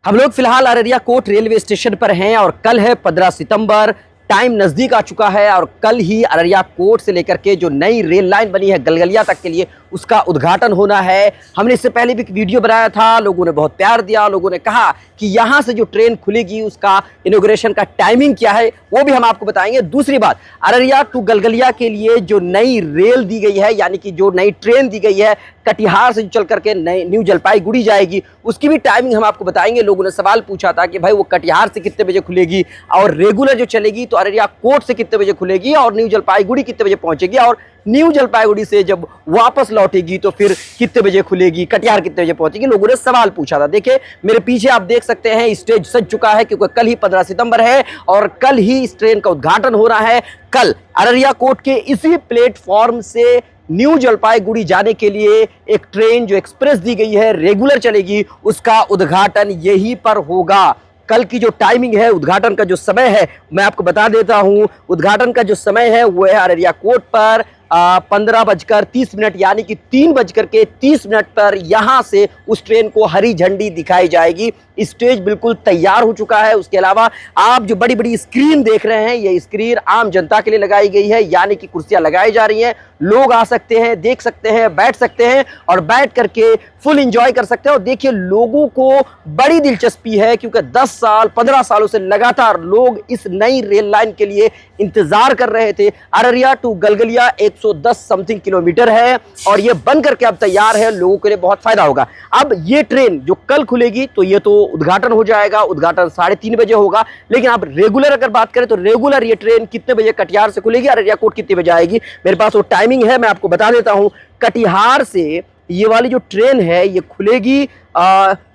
हम लोग फिलहाल अररिया कोट रेलवे स्टेशन पर हैं और कल है 15 सितंबर। टाइम नज़दीक आ चुका है और कल ही अररिया कोट से लेकर के जो नई रेल लाइन बनी है गलगलिया तक के लिए उसका उद्घाटन होना है। हमने इससे पहले भी एक वीडियो बनाया था, लोगों ने बहुत प्यार दिया। लोगों ने कहा कि यहाँ से जो ट्रेन खुलेगी उसका इनॉग्रेशन का टाइमिंग क्या है वो भी हम आपको बताएंगे। दूसरी बात, अररिया टू गलगलिया के लिए जो नई रेल दी गई है, यानी कि जो नई ट्रेन दी गई है कटिहार से चल करके न्यू जलपाईगुड़ी जाएगी, उसकी भी टाइमिंग हम आपको बताएंगे। लोगों ने सवाल पूछा था कि भाई वो कटिहार से कितने बजे खुलेगी और रेगुलर जो चलेगी तो अररिया कोट से कितने बजे खुलेगी और न्यू जलपाईगुड़ी कितने बजे पहुंचेगी और न्यू जलपाईगुड़ी से जब वापस लौटेगी तो फिर कितने बजे खुलेगी, कटिहार कितने बजे पहुंचेगी। लोगों ने सवाल पूछा था। देखिए मेरे पीछे आप देख सकते हैं स्टेज सज चुका है क्योंकि कल ही 15 सितंबर है और कल ही इस ट्रेन का उद्घाटन हो रहा है। कल अररिया कोट के इसी प्लेटफॉर्म से न्यू जलपाईगुड़ी जाने के लिए एक ट्रेन जो एक्सप्रेस दी गई है रेगुलर चलेगी, उसका उद्घाटन यहीं पर होगा। कल की जो टाइमिंग है, उद्घाटन का जो समय है मैं आपको बता देता हूं। उद्घाटन का जो समय है वो है अररिया कोट पर 15:30 यानी कि 3:30 पर यहां से उस ट्रेन को हरी झंडी दिखाई जाएगी। स्टेज बिल्कुल तैयार हो चुका है। उसके अलावा आप जो बड़ी बड़ी स्क्रीन देख रहे हैं, ये स्क्रीन आम जनता के लिए लगाई गई है, यानी कि कुर्सियां लगाई जा रही हैं। लोग आ सकते हैं, देख सकते हैं, बैठ सकते हैं और बैठ करके फुल एंजॉय कर सकते हैं। और देखिए लोगों को बड़ी दिलचस्पी है क्योंकि 10 साल 15 सालों से लगातार लोग इस नई रेल लाइन के लिए इंतजार कर रहे थे। Araria to Galgalia 110 something kilometre है और ये बन करके अब तैयार है। लोगों के लिए बहुत फायदा होगा। अब ये ट्रेन जो कल खुलेगी तो ये तो उद्घाटन हो जाएगा, उद्घाटन 3:30 बजे होगा। लेकिन आप रेगुलर अगर बात करें तो रेगुलर ये ट्रेन कितने बजे कटिहार से खुलेगी, अररिया कोट कितने बजे आएगी, मेरे पास वो टाइमिंग है, मैं आपको बता देता हूं। कटिहार से ये वाली जो ट्रेन है ये खुलेगी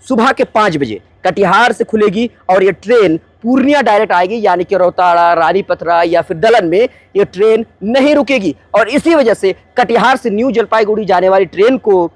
सुबह के 5 बजे कटिहार से खुलेगी और ये ट्रेन पूर्णिया डायरेक्ट आएगी, यानी कि रोहताड़ा, रानीपथरा या फिर दलन में ये ट्रेन नहीं रुकेगी। और इसी वजह से कटिहार से न्यू जलपाईगुड़ी जाने वाली ट्रेन को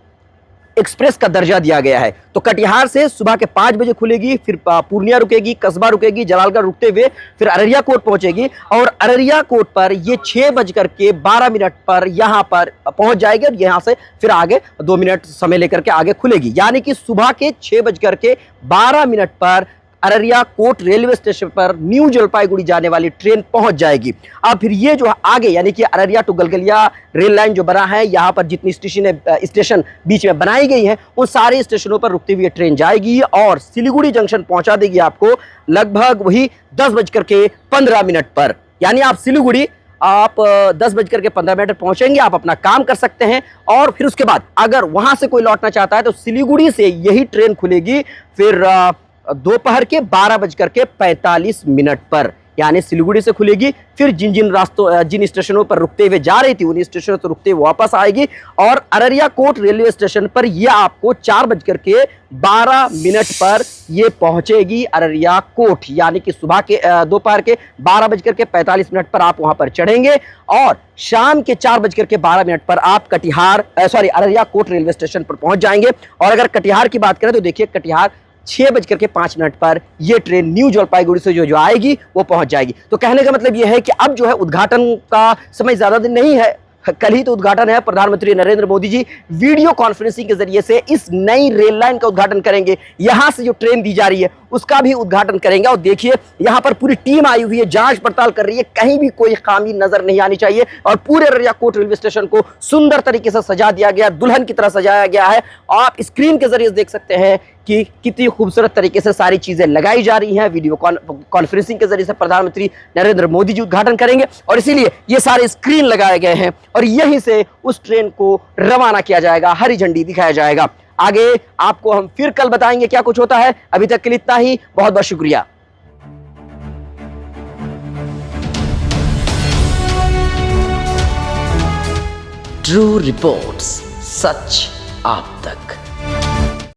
एक्सप्रेस का दर्जा दिया गया है। तो कटिहार से सुबह के 5 बजे खुलेगी, फिर पूर्णिया रुकेगी, कस्बा रुकेगी, जलालगढ़ रुकते हुए फिर अररिया कोट पहुंचेगी और अररिया कोट पर ये 6:12 पर यहां पर पहुंच जाएगी और यहां से फिर आगे 2 मिनट समय लेकर के आगे खुलेगी। यानी कि सुबह के 6:12 पर अररिया कोट रेलवे स्टेशन पर न्यू जलपाईगुड़ी जाने वाली ट्रेन पहुंच जाएगी। अब फिर ये जो आगे यानी कि Araria to Galgalia rail line जो बना है, यहाँ पर जितनी स्टेशन बीच में बनाई गई हैं उन सारे स्टेशनों पर रुकती हुई ट्रेन जाएगी और सिलीगुड़ी जंक्शन पहुंचा देगी आपको लगभग वही 10:15 पर। यानी आप सिलीगुड़ी 10:15 पर पहुंचेंगे, आप अपना काम कर सकते हैं और फिर उसके बाद अगर वहां से कोई लौटना चाहता है तो सिलीगुड़ी से यही ट्रेन खुलेगी फिर दोपहर के 12:45 पर, यानी सिलीगुड़ी से खुलेगी। फिर जिन स्टेशनों पर रुकते हुए जा रही थी उन स्टेशनों से रुकते हुए वापस आएगी और अररिया कोट रेलवे स्टेशन पर यह आपको 4:12 पर ये पहुंचेगी अररिया कोट, यानी कि सुबह के दोपहर के 12:45 पर आप वहां पर चढ़ेंगे और शाम के 4:12 पर आप अररिया कोट रेलवे स्टेशन पर पहुंच जाएंगे। और अगर कटिहार की बात करें तो देखिए कटिहार 6:05 पर यह ट्रेन न्यू जलपाईगुड़ी से जो आएगी वो पहुंच जाएगी। तो कहने का मतलब यह है कि अब जो है उद्घाटन का समय ज्यादा दिन नहीं है, कल ही तो उद्घाटन है। प्रधानमंत्री नरेंद्र मोदी जी वीडियो कॉन्फ्रेंसिंग के जरिए से इस नई रेल लाइन का उद्घाटन करेंगे। यहां से जो ट्रेन दी जा रही है उसका भी उद्घाटन करेंगे और देखिए यहां पर पूरी टीम आई हुई है, जांच पड़ताल कर रही है, कहीं भी कोई खामी नजर नहीं आनी चाहिए। और पूरे अररिया कोट रेलवे स्टेशन को सुंदर तरीके से सजा दिया गया, दुल्हन की तरह सजाया गया है। आप स्क्रीन के जरिए देख सकते हैं कि कितनी खूबसूरत तरीके से सारी चीजें लगाई जा रही हैं। वीडियो कॉन्फ्रेंसिंग के जरिए से प्रधानमंत्री नरेंद्र मोदी जी उद्घाटन करेंगे और इसीलिए ये सारे स्क्रीन लगाए गए हैं और यहीं से उस ट्रेन को रवाना किया जाएगा, हरी झंडी दिखाया जाएगा। आगे आपको हम फिर कल बताएंगे क्या कुछ होता है। अभी तक के लिए इतना ही, बहुत बहुत शुक्रिया। ट्रू रिपोर्ट्स, सच आप तक।